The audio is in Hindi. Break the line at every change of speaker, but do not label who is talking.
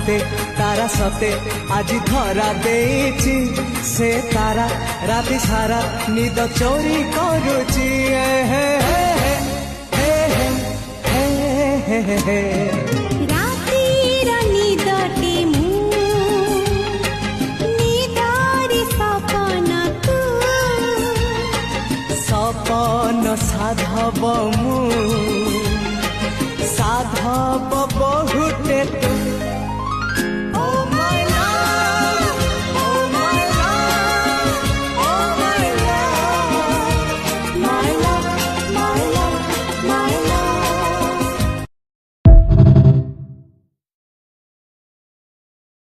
मते तारा सते आज धरा देछि से तारा राति सारा निद चोरी करुछि हे हे हे हे हे हे हे
रातिर निदटे मु निदारी सपन तू
सपन साधव मु